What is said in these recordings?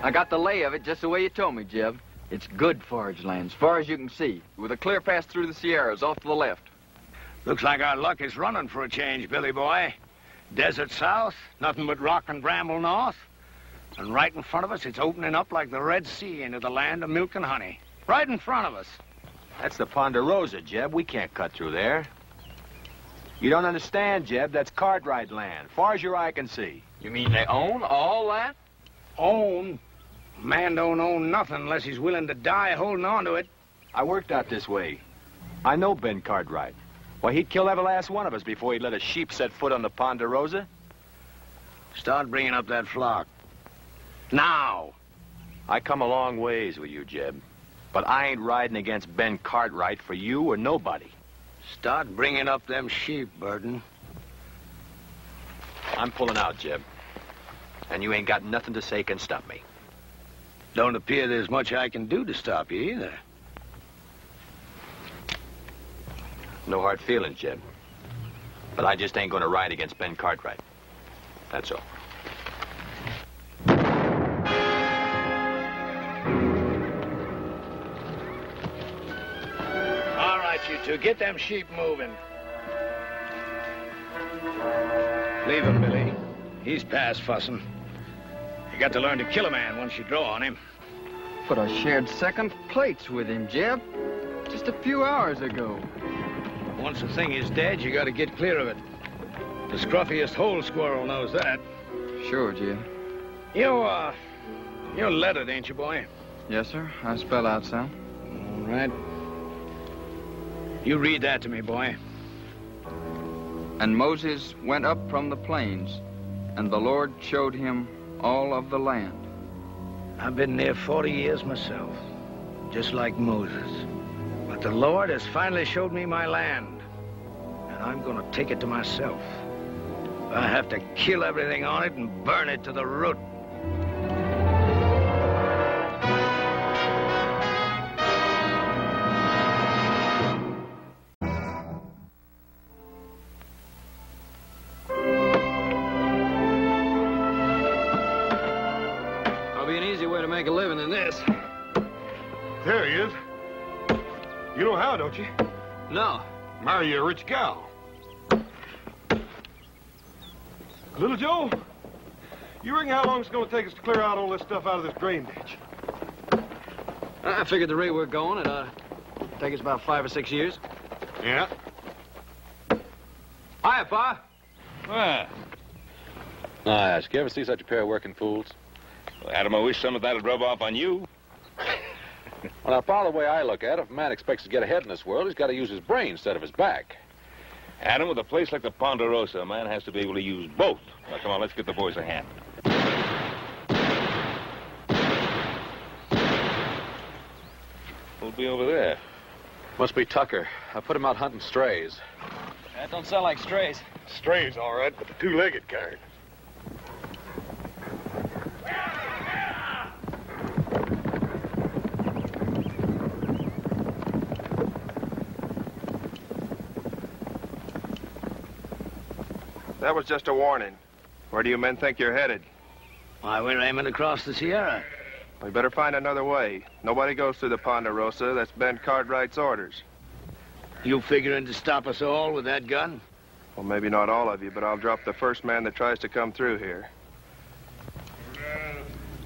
I got the lay of it just the way you told me, Jeb. It's good forage land, as far as you can see, with a clear path through the Sierras off to the left. Looks like our luck is running for a change, Billy boy. Desert south, nothing but rock and bramble north. And right in front of us, it's opening up like the Red Sea into the land of milk and honey. Right in front of us. That's the Ponderosa, Jeb. We can't cut through there. You don't understand, Jeb. That's Cartwright land, far as your eye can see. You mean they own all that? Own? A man don't own nothing unless he's willing to die holding on to it. I worked out this way. I know Ben Cartwright. Why, he'd kill every last one of us before he'd let a sheep set foot on the Ponderosa. Start bringing up that flock. Now! I come a long ways with you, Jeb. But I ain't riding against Ben Cartwright for you or nobody. Start bringing up them sheep, Burton. I'm pulling out, Jeb. And you ain't got nothing to say can stop me. Don't appear there's much I can do to stop you, either. No hard feelings, Jeb. But I just ain't gonna ride against Ben Cartwright. That's all. All right, you two, get them sheep moving. Leave him, Billy. He's past fussing. You got to learn to kill a man once you draw on him. But I shared second plates with him, Jeb, just a few hours ago. Once a thing is dead, you got to get clear of it. The scruffiest hole squirrel knows that. Sure, Jeb. You're lettered, ain't you, boy? Yes, sir. I spell out some. All right. You read that to me, boy. And Moses went up from the plains, and the Lord showed him all of the land. I've been there 40 years myself, just like Moses. But the Lord has finally showed me my land, and I'm gonna take it to myself. I have to kill everything on it and burn it to the root. Make a living in this. There he is. You know how, don't you? No. Marry you a rich gal. Little Joe, you reckon how long it's going to take us to clear out all this stuff out of this drain ditch? I figured the rate we're going, it'd take us about 5 or 6 years. Yeah. Hiya, Pa. Ah. Nice. You ever see such a pair of working fools? Well, Adam, I wish some of that would rub off on you. Well, now, Pa, the way I look at it, if a man expects to get ahead in this world, he's got to use his brain instead of his back. Adam, with a place like the Ponderosa, a man has to be able to use both. Now, come on, let's get the boys a hand. Who'll be over there? Must be Tucker. I put him out hunting strays. That don't sound like strays. Strays, all right, but the two-legged kind. That was just a warning. Where do you men think you're headed? Why, we're aiming across the Sierra. We better find another way. Nobody goes through the Ponderosa. That's Ben Cartwright's orders. You figuring to stop us all with that gun? Well, maybe not all of you, but I'll drop the first man that tries to come through here.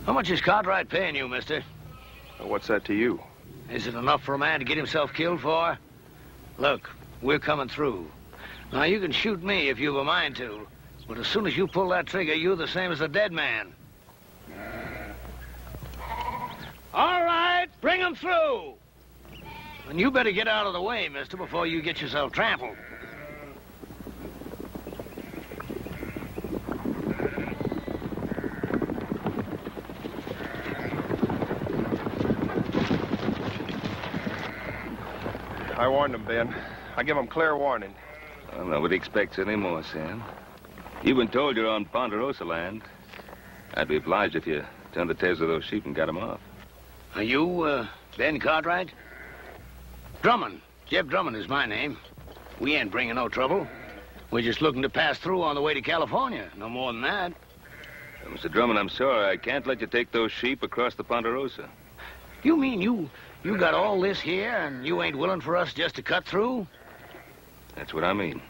How much is Cartwright paying you, mister? Well, what's that to you? Is it enough for a man to get himself killed for? Look, we're coming through. Now, you can shoot me if you've a mind to, but as soon as you pull that trigger, you're the same as a dead man. All right, bring him through. And you better get out of the way, mister, before you get yourself trampled. I warned him, Ben. I give him clear warning. Well, nobody expects any more, Sam. You've been told you're on Ponderosa land. I'd be obliged if you turned the tails of those sheep and got them off. Are you, Ben Cartwright? Drummond. Jeb Drummond is my name. We ain't bringing no trouble. We're just looking to pass through on the way to California. No more than that. Mr. Drummond, I'm sorry. I can't let you take those sheep across the Ponderosa. You mean you got all this here and you ain't willing for us just to cut through? That's what I mean.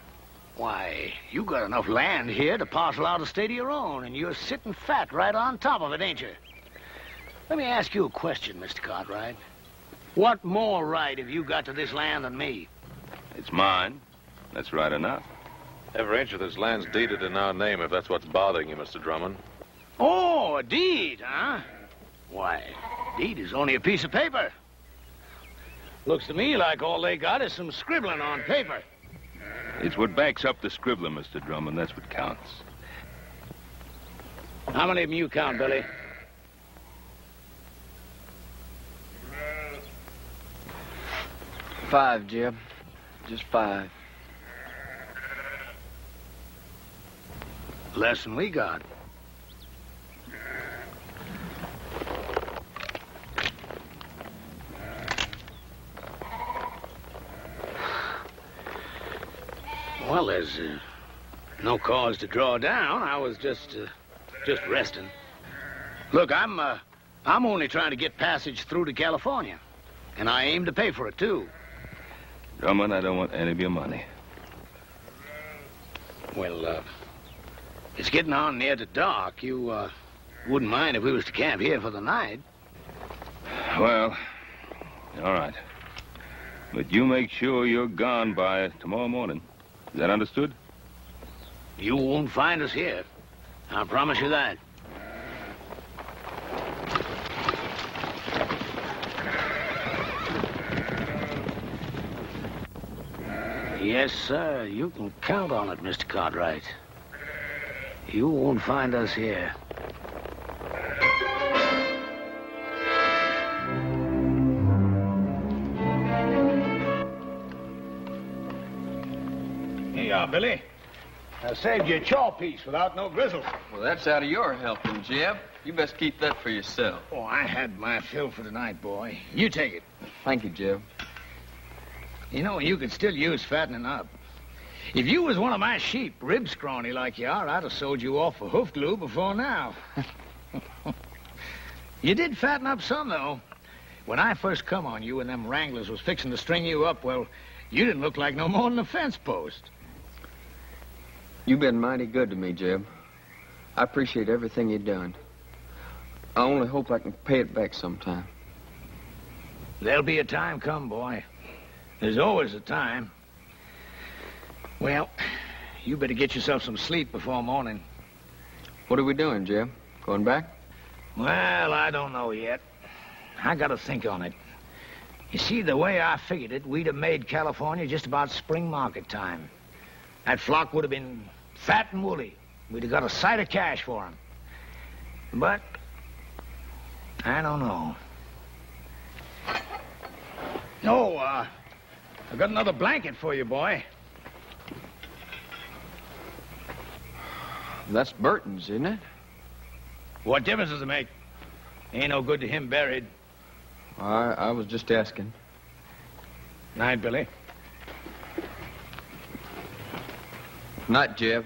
Why, you got enough land here to parcel out a state of your own, and you're sitting fat right on top of it, ain't you? Let me ask you a question, Mr. Cartwright. What more right have you got to this land than me? It's mine. That's right enough. Every inch of this land's deeded in our name, if that's what's bothering you, Mr. Drummond. Oh, a deed, huh? Why, deed is only a piece of paper. Looks to me like all they got is some scribbling on paper. It's what backs up the scribbler, Mr. Drummond. That's what counts. How many of them you count, Billy? Five, Jeb. Just 5. Less than we got. Well, there's no cause to draw down. I was just resting. Look, I'm only trying to get passage through to California, and I aim to pay for it too. Drummond, I don't want any of your money. Well, it's getting on near to dark. You wouldn't mind if we was to camp here for the night? Well, all right. But you make sure you're gone by tomorrow morning. Is that understood? You won't find us here. I promise you that. Yes, sir. You can count on it, Mr. Cartwright. You won't find us here. Here you are, Billy. I saved you a chaw piece without no grizzle. Well, that's out of your helping, Jeb. You best keep that for yourself. Oh, I had my fill for tonight, boy. You take it. Thank you, Jeb. You know, you could still use fattening up. If you was one of my sheep, rib scrawny like you are, I'd have sold you off for hoof glue before now. You did fatten up some, though. When I first come on you and them wranglers was fixing to string you up, well, you didn't look like no more than a fence post. You've been mighty good to me, Jeb. I appreciate everything you've done. I only hope I can pay it back sometime. There'll be a time come, boy. There's always a time. Well, you better get yourself some sleep before morning. What are we doing, Jeb? Going back? Well, I don't know yet. I gotta think on it. You see, the way I figured it, we'd have made California just about spring market time. That flock would have been fat and woolly. We'd have got a sight of cash for them. But I don't know. Oh, I got another blanket for you, boy. That's Burton's, isn't it? What difference does it make? Ain't no good to him buried. I was just asking. Night, Billy. Night, Jeb.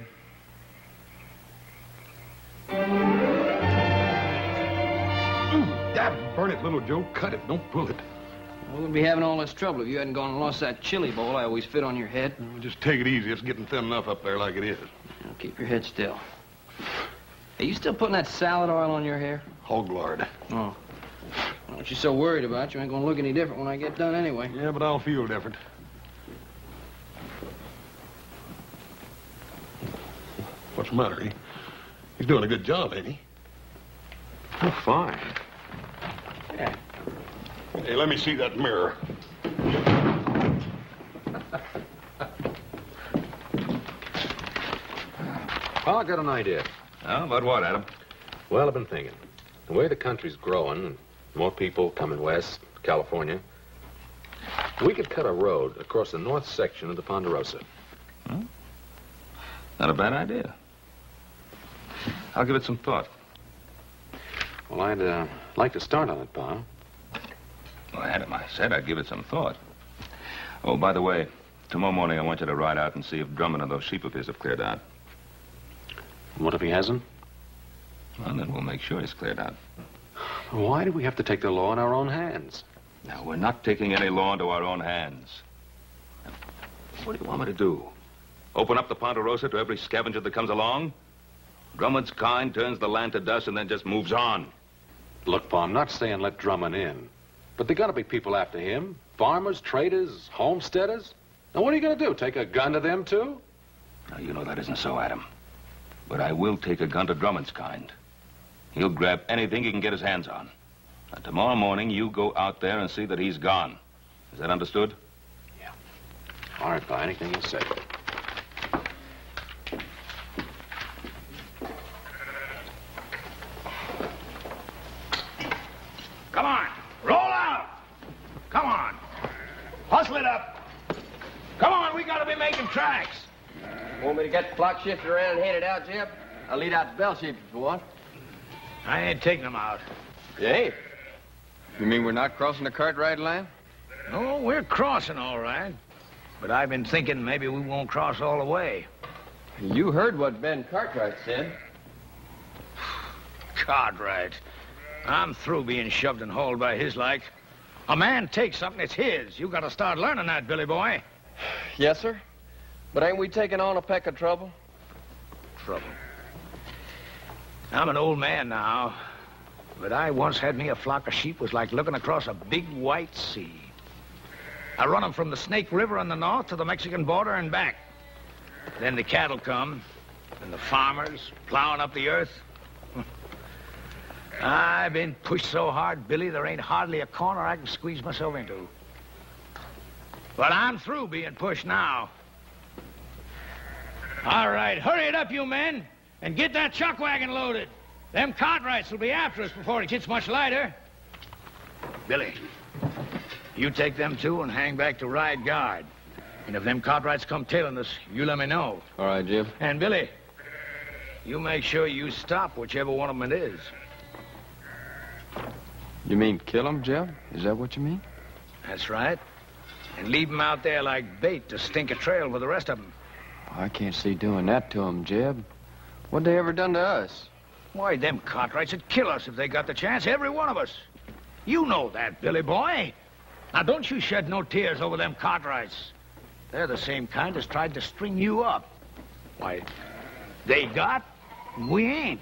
Burn it, little Joe. Cut it. Don't pull it. We wouldn't be having all this trouble if you hadn't gone and lost that chili bowl I always fit on your head. Just take it easy. It's getting thin enough up there like it is. Now, keep your head still. Are you still putting that salad oil on your hair? Hog lard. Oh. What you so worried about? You ain't gonna look any different when I get done anyway. Yeah, but I'll feel different. What's the matter? He's doing a good job, ain't he? Oh, fine. Yeah. Hey, let me see that mirror. Oh, I got an idea. Oh, about what, Adam? Well, I've been thinking. The way the country's growing, and more people coming west, California, we could cut a road across the north section of the Ponderosa. Hmm? Not a bad idea. I'll give it some thought. Well, I'd like to start on it, Pa. Well, Adam, I said I'd give it some thought. Oh, by the way, tomorrow morning I want you to ride out and see if Drummond and those sheep of his have cleared out. What if he hasn't? Well, then we'll make sure it's cleared out. Why do we have to take the law in our own hands? Now, we're not taking any law into our own hands. Now, what do you want me to do? Open up the Ponderosa to every scavenger that comes along? Drummond's kind turns the land to dust and then just moves on. Look, Pa, I'm not saying let Drummond in. But there gotta be people after him. Farmers, traders, homesteaders. Now, what are you gonna do? Take a gun to them, too? Now, you know that isn't so, Adam. But I will take a gun to Drummond's kind. He'll grab anything he can get his hands on. And tomorrow morning, you go out there and see that he's gone. Is that understood? Yeah. All right, Pa, anything you say. Come on, roll out. Come on, hustle it up. Come on, we gotta be making tracks. Want me to get the flock shifted around and head it out, Jeb? I'll lead out the bell sheep if you want. I ain't taking them out. You ain't? You mean we're not crossing the Cartwright line? No, we're crossing all right. But I've been thinking maybe we won't cross all the way. You heard what Ben Cartwright said. Cartwright. I'm through being shoved and hauled by his like. A man takes something, it's his. You gotta start learning that, Billy boy. Yes, sir. But ain't we taking on a peck of trouble? Trouble. I'm an old man now, but I once had me a flock of sheep was like looking across a big white sea. I run them from the Snake River on the north to the Mexican border and back. Then the cattle come, and the farmers plowing up the earth. I've been pushed so hard, Billy, there ain't hardly a corner I can squeeze myself into. But I'm through being pushed now. All right, hurry it up, you men, and get that chuck wagon loaded. Them Cartwrights will be after us before it gets much lighter. Billy, you take them two and hang back to ride guard. And if them Cartwrights come tailing us, you let me know. All right, Jim. And Billy, you make sure you stop whichever one of them it is. You mean kill him, Jeb? Is that what you mean? That's right. And leave them out there like bait to stink a trail for the rest of them. I can't see doing that to him, Jeb. What they ever done to us? Why, them Cartwrights would kill us if they got the chance, every one of us. You know that, Billy boy. Now, don't you shed no tears over them Cartwrights. They're the same kind as tried to string you up. Why, they got, we ain't.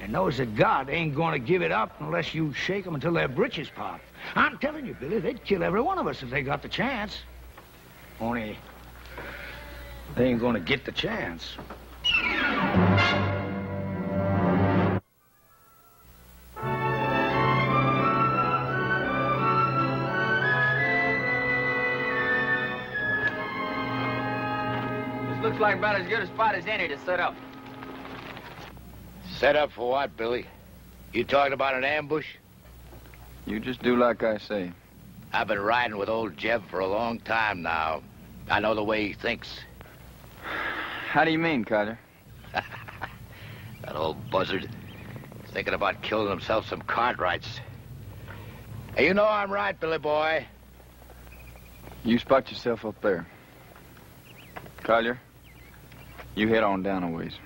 And knows that God ain't going to give it up unless you shake them until their britches pop. I'm telling you, Billy, they'd kill every one of us if they got the chance. Only, they ain't going to get the chance. This looks like about as good a spot as any to set up. Set up for what, Billy? You talking about an ambush? You just do like I say. I've been riding with old Jeb for a long time now. I know the way he thinks. How do you mean, Carter? That old buzzard. He's thinking about killing himself some Cartwrights. Hey, you know I'm right, Billy boy. You spot yourself up there. Collier, you head on down a ways.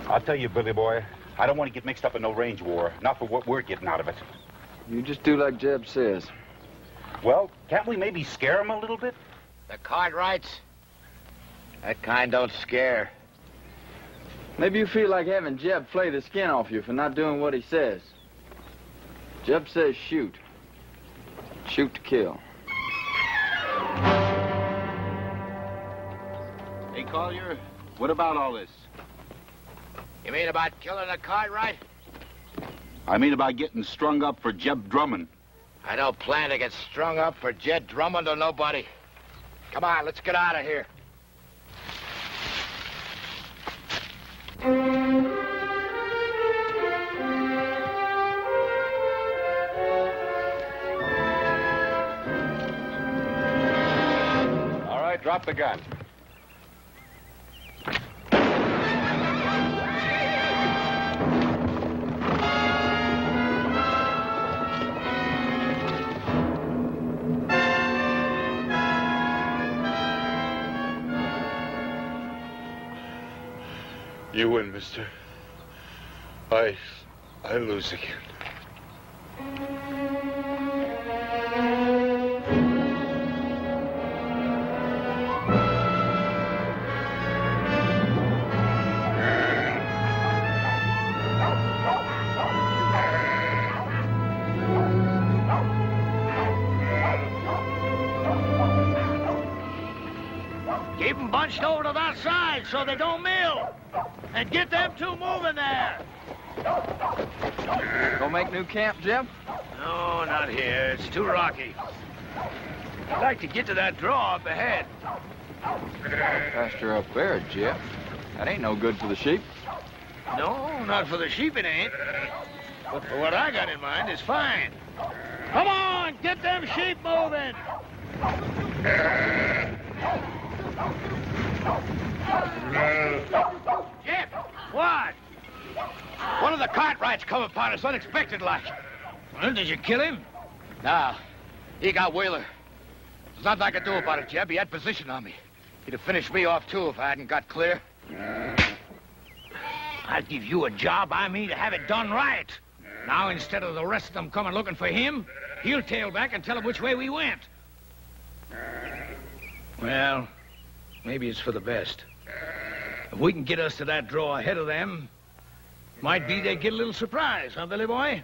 I'll tell you, Billy boy, I don't want to get mixed up in no range war. Not for what we're getting out of it. You just do like Jeb says. Well, can't we maybe scare him a little bit? The Cartwrights? That kind don't scare. Maybe you feel like having Jeb flay the skin off you for not doing what he says. Jeb says shoot. Shoot to kill. Hey, Collier, what about all this? You mean about killing a Cartwright? I mean about getting strung up for Jeb Drummond. I don't plan to get strung up for Jed Drummond or nobody. Come on, let's get out of here. Drop the gun. You win, mister. I lose again. Keep them bunched over to that side so they don't mill. And get them two moving there. Go make new camp, Jeb? No, not here. It's too rocky. I'd like to get to that draw up ahead. Pasture up there, Jeb. That ain't no good for the sheep. No, not for the sheep it ain't. But for what I got in mind, it's fine. Come on, get them sheep moving. Jeb! What? One of the Cartwrights come upon us unexpected like. Well, did you kill him? Nah, he got Wheeler. There's nothing I could do about it, Jeb. He had position on me. He'd have finished me off, too, if I hadn't got clear. I'll give you a job I mean to have it done right. Now, instead of the rest of them coming looking for him, he'll tail back and tell them which way we went. Well, maybe it's for the best. If we can get us to that draw ahead of them, might be they get a little surprise, huh, Billy boy?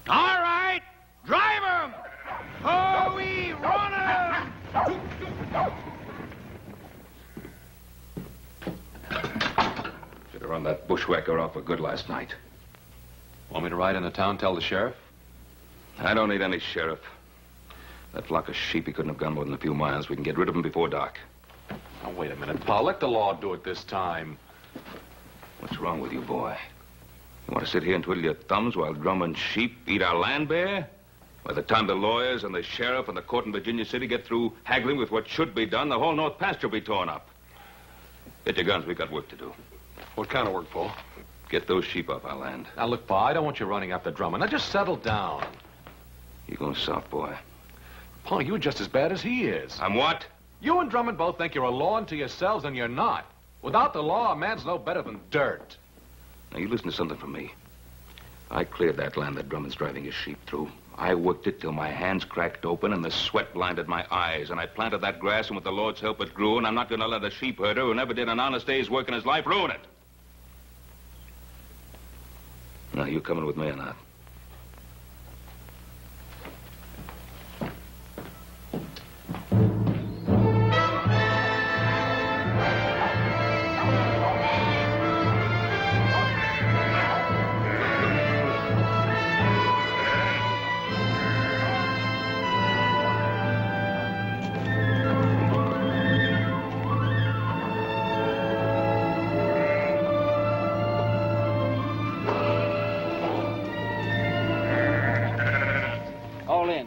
All right, drive 'em! Oh, we run 'em! Should have run that bushwhacker off for good last night. Want me to ride into town, tell the sheriff? I don't need any sheriff. That flock of sheep, he couldn't have gone more than a few miles. We can get rid of them before dark. Now, wait a minute, Pa. Let the law do it this time. What's wrong with you, boy? You want to sit here and twiddle your thumbs while drumming sheep eat our land bare? By the time the lawyers and the sheriff and the court in Virginia City get through haggling with what should be done, the whole North Pasture will be torn up. Get your guns. We've got work to do. What kind of work, Pa? Get those sheep off our land. Now, look, Pa, I don't want you running after Drummond. Now, just settle down. You're going soft, boy. Pa, you're just as bad as he is. I'm what? You and Drummond both think you're a law unto yourselves, and you're not. Without the law, a man's no better than dirt. Now, you listen to something from me. I cleared that land that Drummond's driving his sheep through. I worked it till my hands cracked open and the sweat blinded my eyes. And I planted that grass, and with the Lord's help, it grew. And I'm not going to let a sheep herder who never did an honest day's work in his life ruin it. Now, you coming with me or not?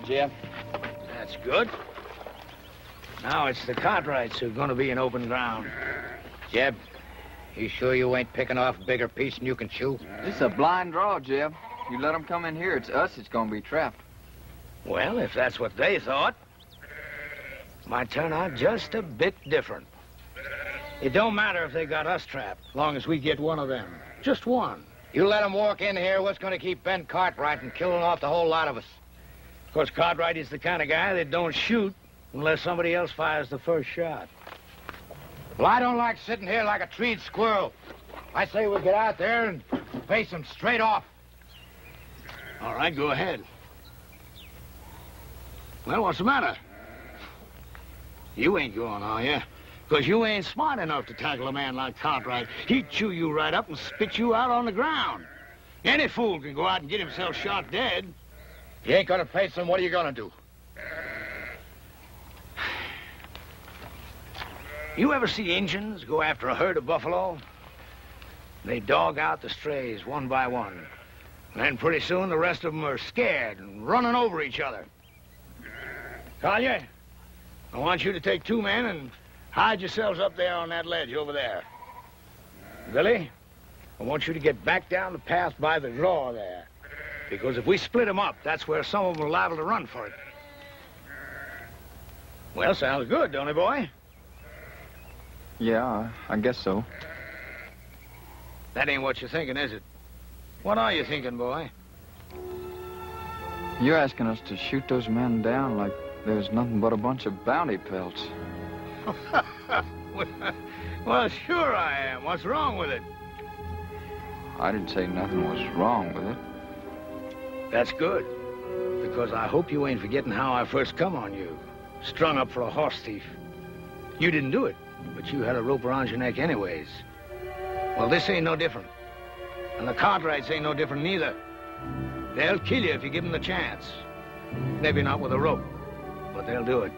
Jeb. That's good. Now it's the Cartwrights who are going to be in open ground. Jeb, you sure you ain't picking off a bigger piece than you can chew? It's a blind draw, Jeb. You let them come in here, it's us that's going to be trapped. Well, if that's what they thought, might turn out just a bit different. It don't matter if they got us trapped, as long as we get one of them. Just one. You let them walk in here, what's going to keep Ben Cartwright from killing off the whole lot of us? Of course, Cartwright is the kind of guy that don't shoot unless somebody else fires the first shot. Well, I don't like sitting here like a treed squirrel. I say we get out there and face them straight off. All right, go ahead. Well, what's the matter? You ain't going, are you? Because you ain't smart enough to tackle a man like Cartwright. He'd chew you right up and spit you out on the ground. Any fool can go out and get himself shot dead. If you ain't gonna face them, what are you gonna do? You ever see Injuns go after a herd of buffalo? They dog out the strays one by one. And then pretty soon the rest of them are scared and running over each other. Collier, I want you to take 2 men and hide yourselves up there on that ledge over there. Billy, I want you to get back down the path by the draw there. Because if we split them up, that's where some of them are liable to run for it. Well, sounds good, don't it, boy? Yeah, I guess so. That ain't what you're thinking, is it? What are you thinking, boy? You're asking us to shoot those men down like there's nothing but a bunch of bounty pelts. Well, sure I am. What's wrong with it? I didn't say nothing was wrong with it. That's good. Because I hope you ain't forgetting how I first come on you. Strung up for a horse thief. You didn't do it, but you had a rope around your neck anyways. Well, this ain't no different. And the Cartwrights ain't no different neither. They'll kill you if you give them the chance. Maybe not with a rope, but they'll do it.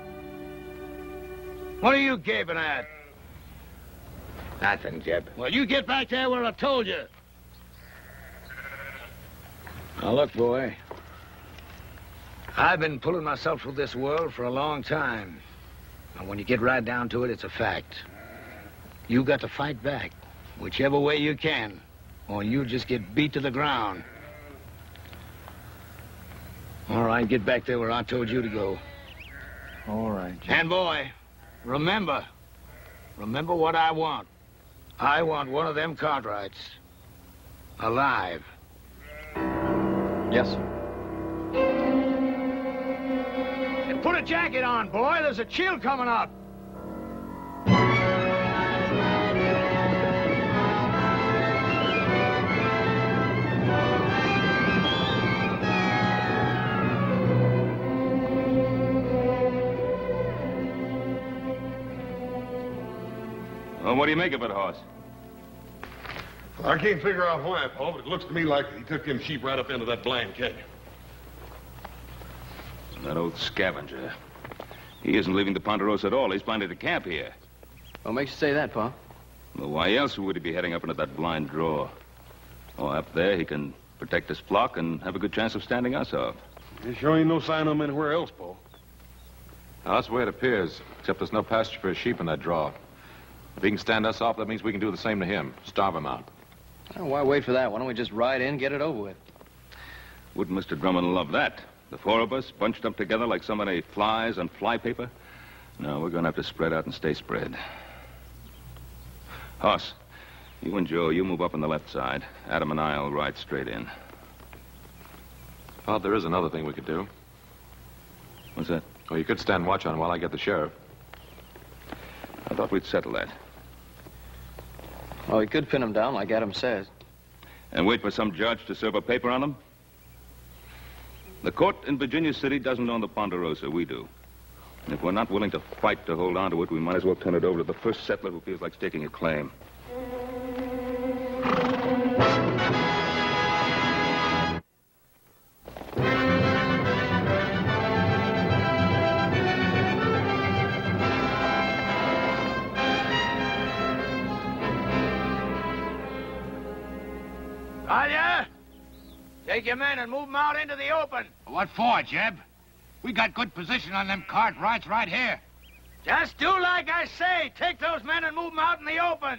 What are you gaping at? Nothing, Jeb. Well, you get back there where I told you. Now, look, boy. I've been pulling myself through this world for a long time. And when you get right down to it, it's a fact. You got to fight back, whichever way you can, or you'll just get beat to the ground. All right, get back there where I told you to go. All right, Jeb. And, boy, remember what I want. I want one of them Cartwrights alive. Yes, sir. And put a jacket on, boy. There's a chill coming up. Well, what do you make of it, Hoss? I can't figure out why, Paul, but it looks to me like he took them sheep right up into that blind canyon. That old scavenger. He isn't leaving the Ponderosa at all. He's planning to camp here. What makes you say that, Pa? Well, why else would he be heading up into that blind draw? Oh, up there he can protect his flock and have a good chance of standing us off. There sure ain't no sign of him anywhere else, Paul. Now, that's the way it appears, except there's no pasture for his sheep in that draw. If he can stand us off, that means we can do the same to him. Starve him out. Oh, why wait for that? Why don't we just ride in, get it over with? Wouldn't Mr. Drummond love that? The 4 of us bunched up together like so many flies on flypaper? No, we're going to have to spread out and stay spread. Hoss, you and Joe, you move up on the left side. Adam and I'll ride straight in. Well, there is another thing we could do. What's that? Well, you could stand watch on while I get the sheriff. I thought we'd settle that. Oh, we could pin him down like Adam says. And wait for some judge to serve a paper on him? The court in Virginia City doesn't own the Ponderosa. We do. And if we're not willing to fight to hold on to it, we might as well turn it over to the first settler who feels like staking a claim. Talia, take your men and move them out into the open. What for, Jeb? We got good position on them Cartwrights right here. Just do like I say. Take those men and move them out in the open.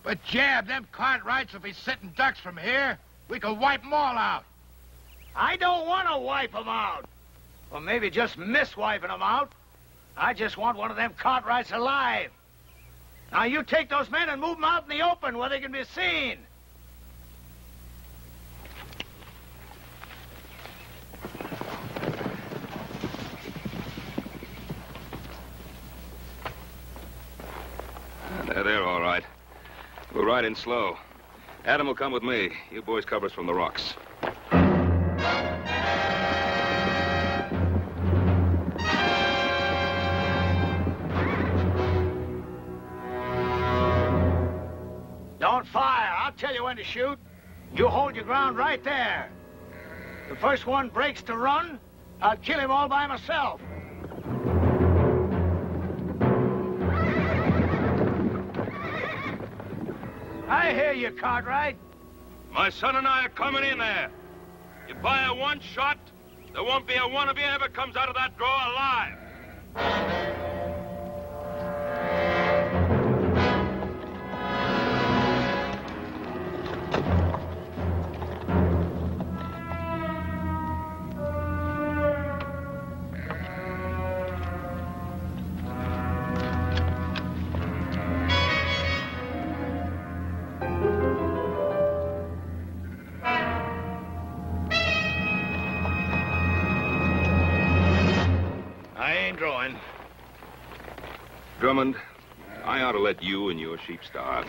But, Jeb, them Cartwrights will be sitting ducks from here. We could wipe them all out. I don't want to wipe them out. Or maybe just miss wiping them out. I just want one of them Cartwrights alive. Now, you take those men and move them out in the open where they can be seen. They're all right. We'll ride in slow. Adam will come with me. You boys cover us from the rocks. Don't fire. I'll tell you when to shoot. You hold your ground right there. The first one breaks to run, I'll kill him all by myself. I hear you, Cartwright. My son and I are coming in there. You fire one shot, there won't be a one of you ever comes out of that draw alive. drawing. Drummond, I ought to let you and your sheep starve.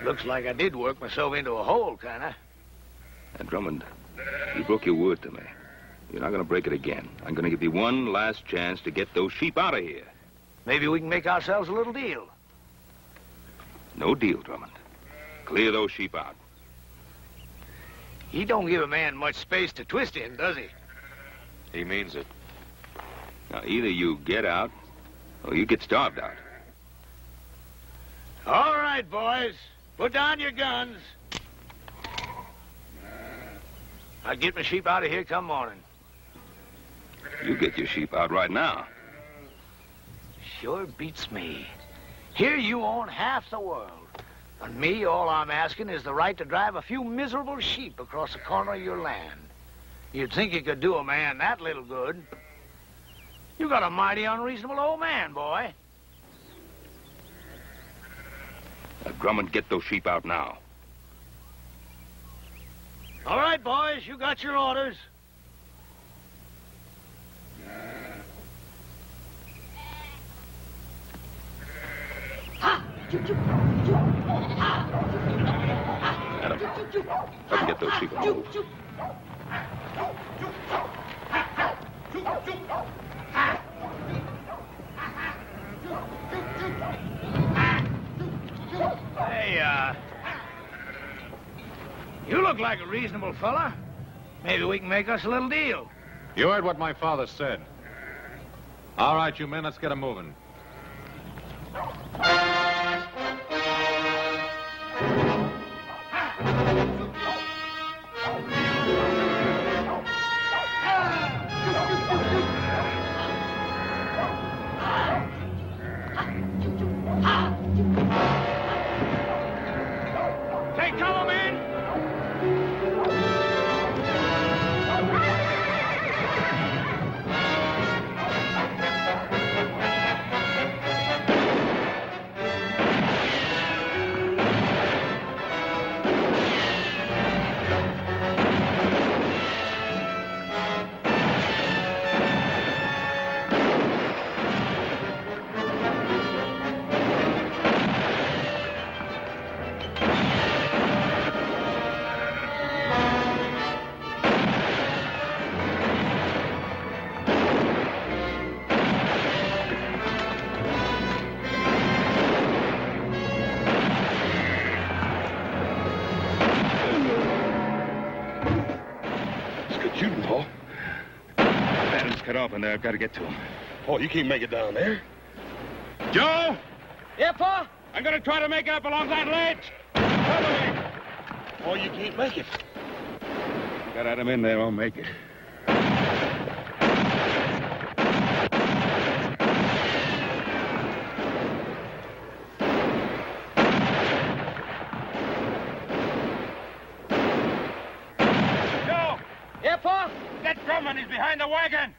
Looks like I did work myself into a hole, kinda. And Drummond, you broke your word to me. You're not going to break it again. I'm going to give you one last chance to get those sheep out of here. Maybe we can make ourselves a little deal. No deal, Drummond. Clear those sheep out. He don't give a man much space to twist in, does he? He means it. Now, either you get out, or you get starved out. All right, boys. Put down your guns. I'll get my sheep out of here come morning. You get your sheep out right now. Sure beats me. Here you own half the world. And me, all I'm asking is the right to drive a few miserable sheep across the corner of your land. You'd think you could do a man that little good. You got a mighty unreasonable old man, boy. Now, Drummond, get those sheep out now. All right, boys, you got your orders. Adam, let me get those sheep moved. Hey, you look like a reasonable fella. Maybe we can make us a little deal. You heard what my father said. All right, you men, let's get 'em moving. Take cover, men! Shooting, Paul. Adam's cut off in there. I've got to get to him. Oh, you can't make it down there. Joe! Yeah, Pa? I'm going to try to make up along that ledge. Cover me. Oh, you can't make it. Got Adam in there. I'll make it. Yeah, Pa? Get Drummond. He's behind the wagon.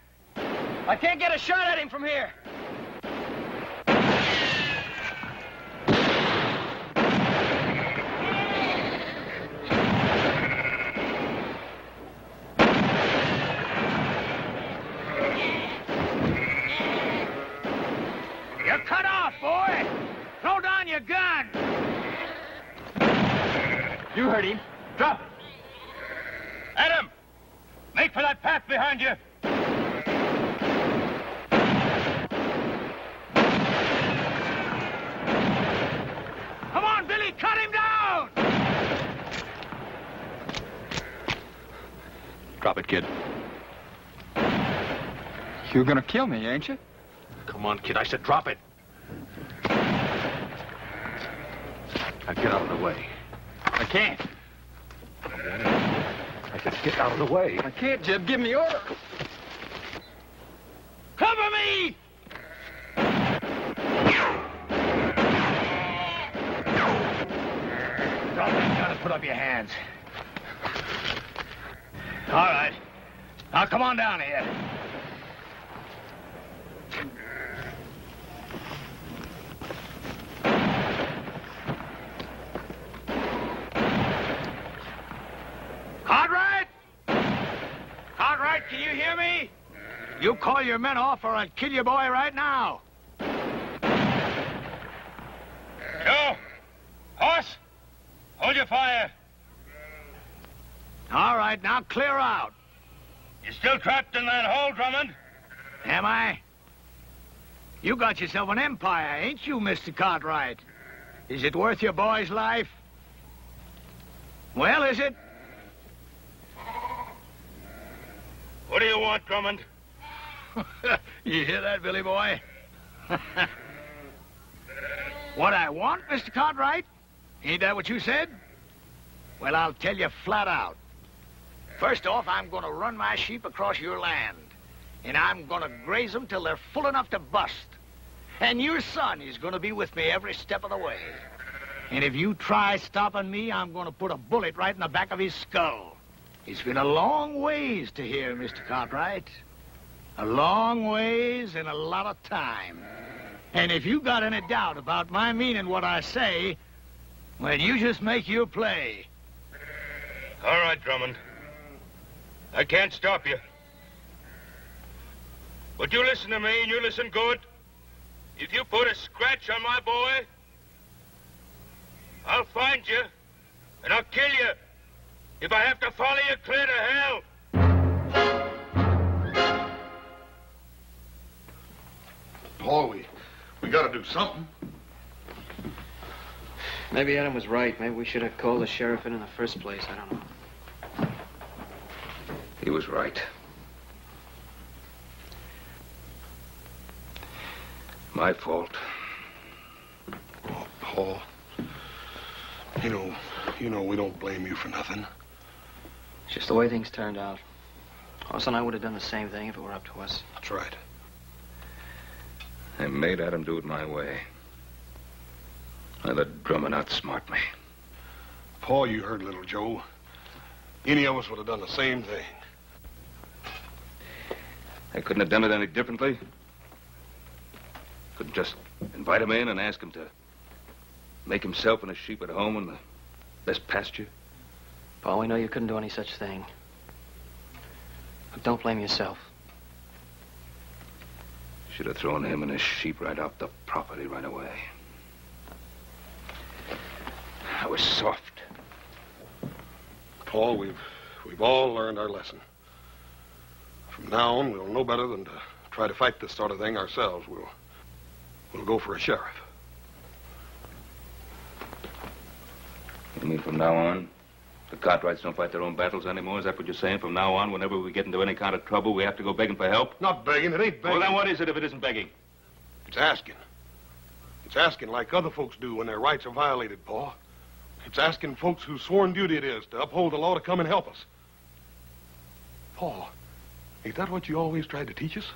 I can't get a shot at him from here. You're cut off, boy. Throw down your gun. You heard him. Drop it. Adam! Make for that path behind you. Come on, Billy, cut him down! Drop it, kid. You're gonna kill me, ain't you? Come on, kid. I said drop it. Now get out of the way. I can't. I said get out of the way. I can't, Jeb. Give me order. Cover me! Drop that gun and put up your hands. All right. Now come on down here. Cartwright! Cartwright, can you hear me? You call your men off or I'll kill your boy right now. Joe! Horse! Hold your fire. All right, now clear out. You're still trapped in that hole, Drummond? Am I? You got yourself an empire, ain't you, Mr. Cartwright? Is it worth your boy's life? Well, is it? What do you want, Drummond? You hear that, Billy boy? What I want, Mr. Cartwright? Ain't that what you said? Well, I'll tell you flat out. First off, I'm going to run my sheep across your land. And I'm going to graze them till they're full enough to bust. And your son is going to be with me every step of the way. And if you try stopping me, I'm going to put a bullet right in the back of his skull. It's been a long ways to here, Mr. Cartwright. A long ways and a lot of time. And if you got any doubt about my meaning what I say, well, you just make your play. All right, Drummond. I can't stop you. But you listen to me, and you listen good. If you put a scratch on my boy, I'll find you, and I'll kill you. If I have to follow you clear to hell. Paul, we gotta do something. Maybe Adam was right. Maybe we should have called the sheriff in the first place. I don't know. He was right. My fault. Oh, Paul. You know we don't blame you for nothing. It's just the way things turned out. Hoss and I would have done the same thing if it were up to us. That's right. I made Adam do it my way. I let Drummond outsmart me. Paul, you heard little Joe. Any of us would have done the same thing. I couldn't have done it any differently. Couldn't just invite him in and ask him to make himself and his sheep at home in the best pasture. Paul, we know you couldn't do any such thing. But don't blame yourself. Should have thrown him and his sheep right off the property right away. I was soft. Paul, we've all learned our lesson. From now on, we'll know better than to try to fight this sort of thing ourselves. We'll go for a sheriff. You mean from now on, the Cartwrights don't fight their own battles anymore? Is that what you're saying? From now on, whenever we get into any kind of trouble, we have to go begging for help? Not begging. It ain't begging. Well, then what is it if it isn't begging? It's asking. It's asking like other folks do when their rights are violated, Paul. It's asking folks whose sworn duty it is to uphold the law to come and help us. Paul, ain't that what you always tried to teach us?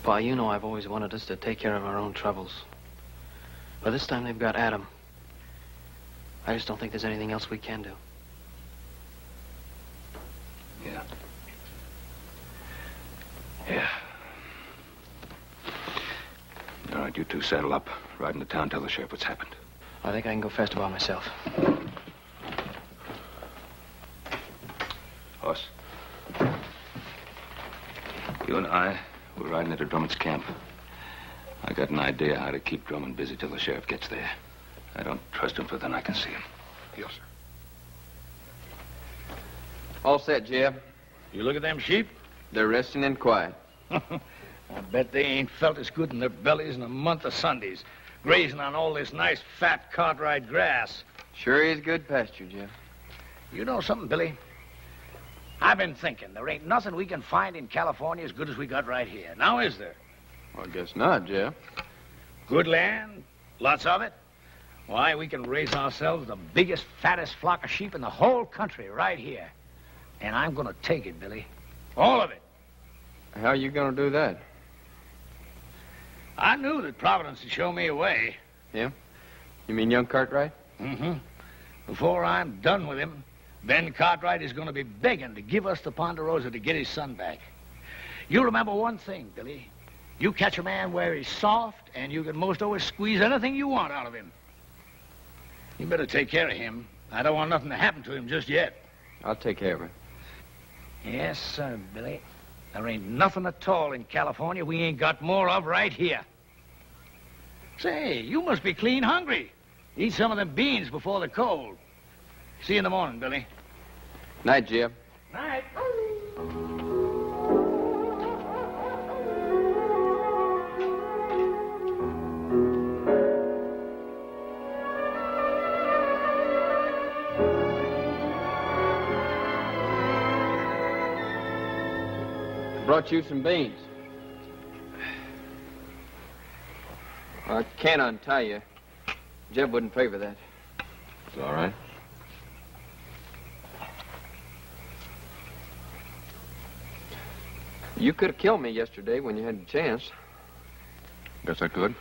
Pa, you know I've always wanted us to take care of our own troubles. But this time they've got Adam. I just don't think there's anything else we can do. Yeah. Yeah. All right, you two saddle up. Ride into town, tell the sheriff what's happened. I think I can go faster by myself. Hoss. You and I, we're riding into Drummond's camp. I got an idea how to keep Drummond busy till the sheriff gets there. I don't trust him, for then I can see him. Yes, sir. All set, Jeb. You look at them sheep? They're resting and quiet. I bet they ain't felt as good in their bellies in a month of Sundays, grazing on all this nice, fat Cartwright grass. Sure is good pasture, Jeb. You know something, Billy? I've been thinking there ain't nothing we can find in California as good as we got right here. Now, is there? Well, I guess not, Jeb. Good land, lots of it. Why, we can raise ourselves the biggest, fattest flock of sheep in the whole country right here. And I'm going to take it, Billy. All of it. How are you going to do that? I knew that Providence would show me a way. Yeah? You mean young Cartwright? Mm-hmm. Before I'm done with him, Ben Cartwright is going to be begging to give us the Ponderosa to get his son back. You remember one thing, Billy. You catch a man where he's soft, and you can most always squeeze anything you want out of him. You better take care of him. I don't want nothing to happen to him just yet. I'll take care of it. Yes, sir, Billy. There ain't nothing at all in California we ain't got more of right here. Say, you must be clean hungry. Eat some of them beans before the cold. See you in the morning, Billy. Night, Jeb. Night. Brought you some beans. I can't untie you. Jeb wouldn't pay for that. It's all right. You could have killed me yesterday when you had the chance. Guess I could.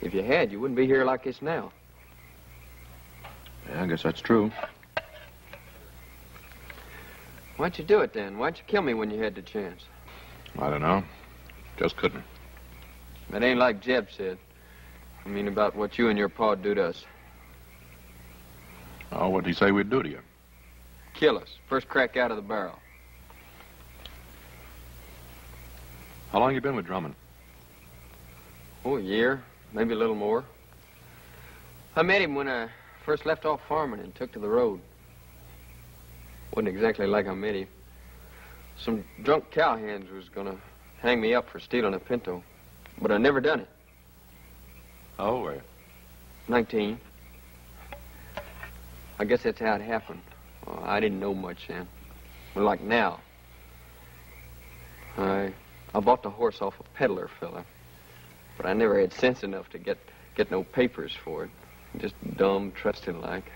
If you had, you wouldn't be here like this now. Yeah, I guess that's true. Why'd you do it then? Why'd you kill me when you had the chance? I don't know. Just couldn't. That ain't like Jeb said. I mean about what you and your pa do to us. Oh, what'd he say we'd do to you? Kill us. First crack out of the barrel. How long you been with Drummond? Oh, a year. Maybe a little more. I met him when I first left off farming and took to the road. Wasn't exactly like I met him. Some drunk cowhands was gonna hang me up for stealing a pinto, but I never done it. How old were you? 19. I guess that's how it happened. Well, I didn't know much then. But like now. I bought the horse off a peddler fella, but I never had sense enough to get no papers for it. Just dumb, trusted like.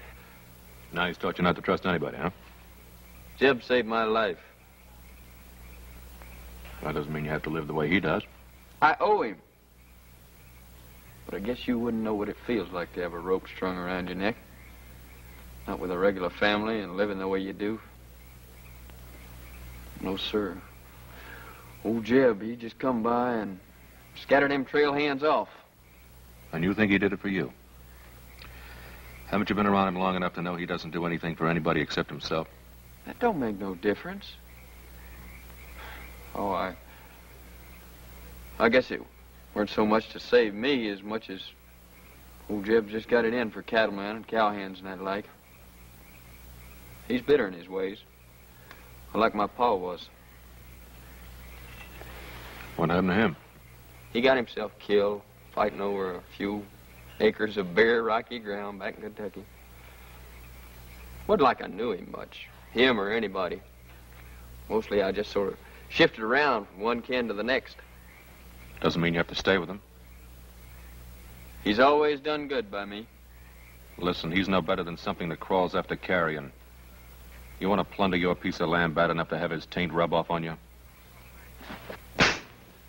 Now he's taught you not to trust anybody, huh? Jeb saved my life. That doesn't mean you have to live the way he does. I owe him. But I guess you wouldn't know what it feels like to have a rope strung around your neck. Not with a regular family and living the way you do. No, sir. Old Jeb, he just come by and scattered them trail hands off. And you think he did it for you? Haven't you been around him long enough to know he doesn't do anything for anybody except himself? That don't make no difference. Oh, I guess it weren't so much to save me as much as old Jeb just got it in for cattlemen and cowhands and that like. He's bitter in his ways, like my pa was. What happened to him? He got himself killed fighting over a few acres of bare, rocky ground back in Kentucky. Wasn't like I knew him much, him or anybody. Mostly I just sort of shifted around from one kin to the next. Doesn't mean you have to stay with him. He's always done good by me. Listen, he's no better than something that crawls after carrion. You want to plunder your piece of land bad enough to have his taint rub off on you?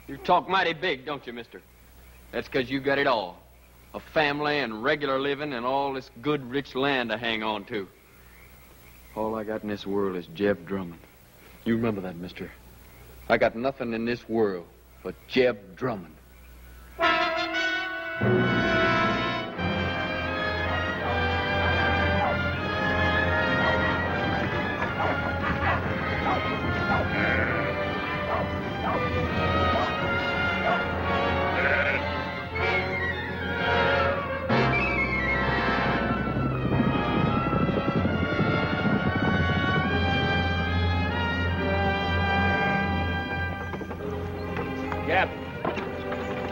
You talk mighty big, don't you, mister? That's 'cause you got it all. A family and regular living and all this good, rich land to hang on to. All I got in this world is Jeb Drummond. You remember that, mister. I got nothing in this world but Jeb Drummond. Jeb,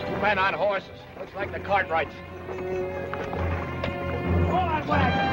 2 men on horses. Looks like the Cartwrights. Hold on, wagon.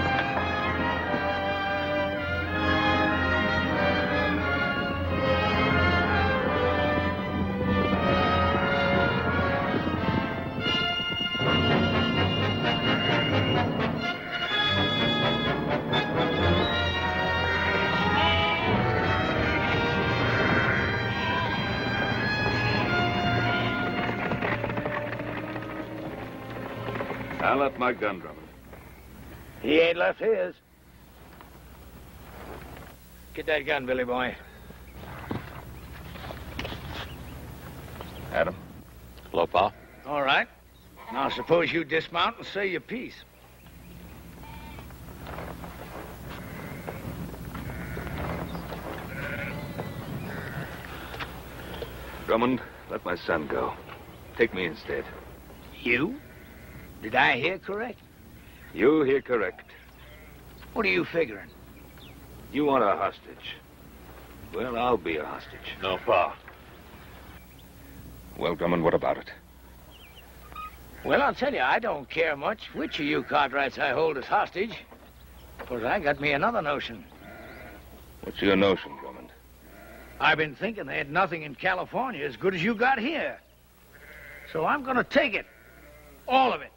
I left my gun, Drummond. He ain't left his. Get that gun, Billy boy. Adam. Hello, Pa. All right. Now suppose you dismount and say your piece. Drummond, let my son go. Take me instead. You? Did I hear correct? You hear correct. What are you figuring? You want a hostage. Well, I'll be a hostage. No, Pa. Well, Drummond, what about it? Well, I'll tell you, I don't care much which of you Cartwrights I hold as hostage. Because I got me another notion. What's your notion, Drummond? I've been thinking they had nothing in California as good as you got here. So I'm going to take it. All of it.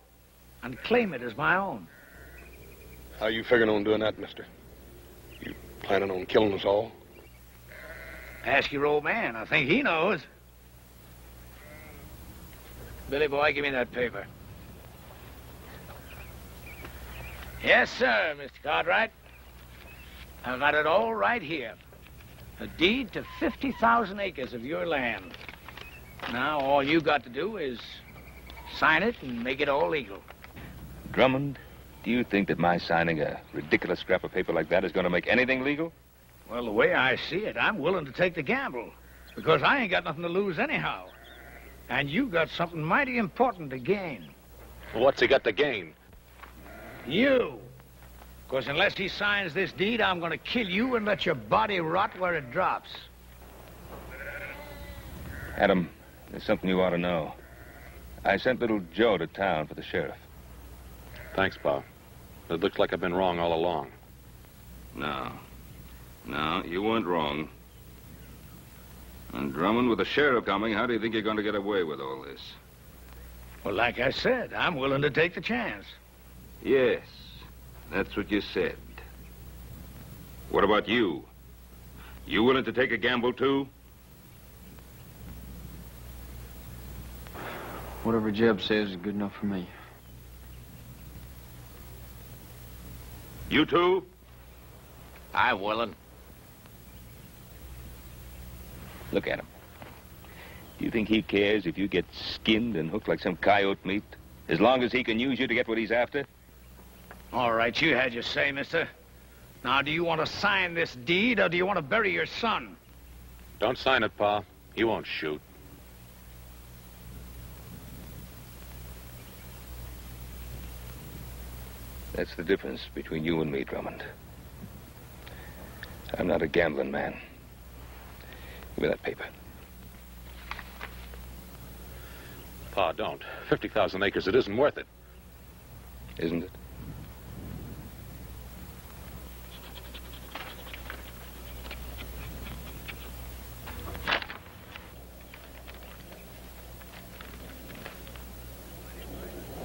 And claim it as my own. How you figuring on doing that, mister? You planning on killing us all? Ask your old man. I think he knows. Billy boy, give me that paper. Yes, sir, Mr. Cartwright. I've got it all right here. A deed to 50,000 acres of your land. Now, all you got to do is sign it and make it all legal. Drummond, do you think that my signing a ridiculous scrap of paper like that is going to make anything legal? Well, the way I see it, I'm willing to take the gamble. Because I ain't got nothing to lose anyhow. And you got something mighty important to gain. What's he got to gain? You. Because unless he signs this deed, I'm going to kill you and let your body rot where it drops. Adam, there's something you ought to know. I sent little Joe to town for the sheriff. Thanks, Pa. It looks like I've been wrong all along. No, you weren't wrong. And Drummond, with the sheriff coming, how do you think you're going to get away with all this? Well, like I said, I'm willing to take the chance. Yes, that's what you said. What about you? You willing to take a gamble, too? Whatever Jeb says is good enough for me. You too? I'm willing. Look at him. Do you think he cares if you get skinned and hooked like some coyote meat? As long as he can use you to get what he's after? All right, you had your say, mister. Now, do you want to sign this deed, or do you want to bury your son? Don't sign it, Pa. He won't shoot. That's the difference between you and me, Drummond. I'm not a gambling man. Give me that paper. Pa, don't. 50,000 acres, it isn't worth it. Isn't it?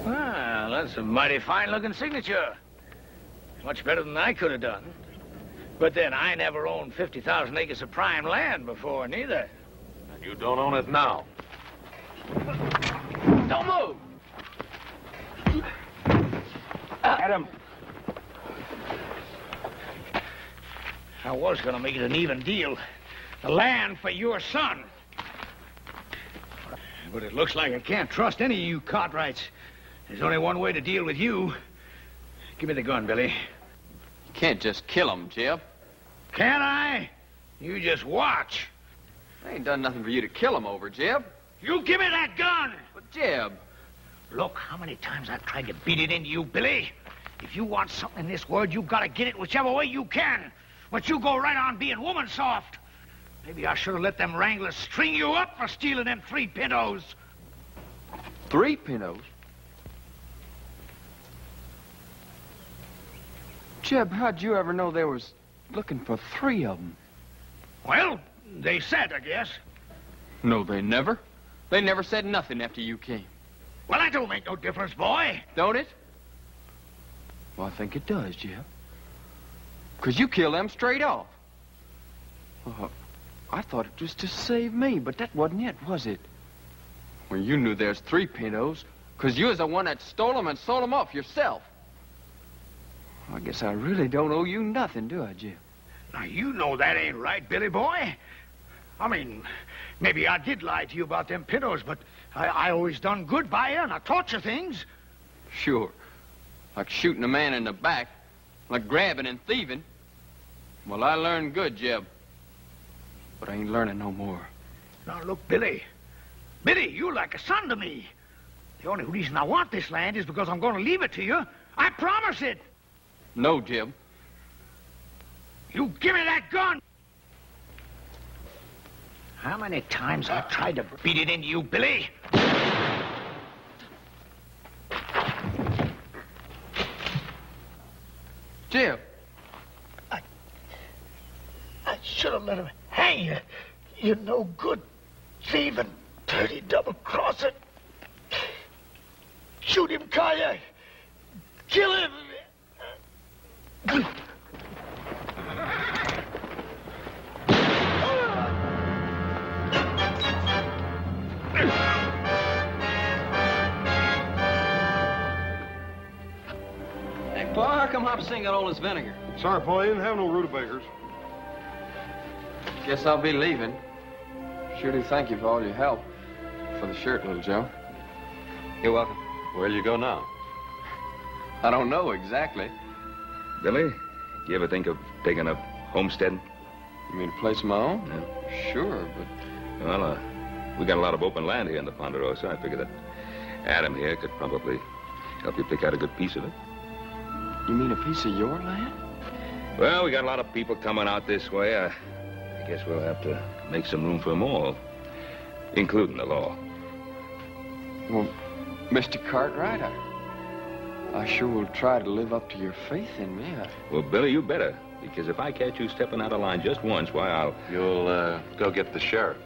Well, that's a mighty fine-looking signature. Much better than I could have done. But then, I never owned 50,000 acres of prime land before, neither. And you don't own it now. Don't move! Adam. I was going to make it an even deal. The land for your son. But it looks like I can't trust any of you Cartwrights. There's only one way to deal with you. Give me the gun, Billy. You can't just kill him, Jeb. Can't I? You just watch. I ain't done nothing for you to kill him over, Jeb. You give me that gun! But, Jeb... Look, how many times I've tried to beat it into you, Billy. If you want something in this world, you've got to get it whichever way you can. But you go right on being woman soft. Maybe I should have let them wranglers string you up for stealing them 3 pintos. 3 pintos? Jeb, how'd you ever know they was looking for 3 of them? Well, they said, I guess. No, they never. They never said nothing after you came. Well, that don't make no difference, boy. Don't it? Well, I think it does, Jeb. 'Cause you killed them straight off. I thought it was to save me, but that wasn't it, was it? Well, you knew there's 3 pintos, 'cause you was the one that stole them and sold them off yourself. I guess I really don't owe you nothing, do I, Jeb? Now, you know that ain't right, Billy boy. I mean, maybe I did lie to you about them pintos, but I always done good by you, and I taught you things. Sure. Like shooting a man in the back, like grabbing and thieving. Well, I learned good, Jeb. But I ain't learning no more. Now, look, Billy. Billy, you're like a son to me. The only reason I want this land is because I'm going to leave it to you. I promise it. No, Jim. You give me that gun! How many times I've tried to beat it into you, Billy? Jim. I should have let him hang you. You're no good, thieving, dirty double-crosser. Shoot him, Kaya. Kill him. Hey, Pa, how come Hopsing got all this vinegar? Sorry, Paul, you didn't have no rutabagas. Guess I'll be leaving. Sure do thank you for all your help. For the shirt, little Joe. You're welcome. Where'll you go now? I don't know exactly. Billy, you ever think of taking up homesteading? You mean a place of my own? Yeah. Sure, but... Well, we got a lot of open land here in the Ponderosa. I figure that Adam here could probably help you pick out a good piece of it. You mean a piece of your land? Well, we got a lot of people coming out this way. I guess we'll have to make some room for them all, including the law. Well, Mr. Cartwright, I sure will try to live up to your faith in me. Well, Billy, you better, because if I catch you stepping out of line just once, why, I'll... You'll, go get the sheriff.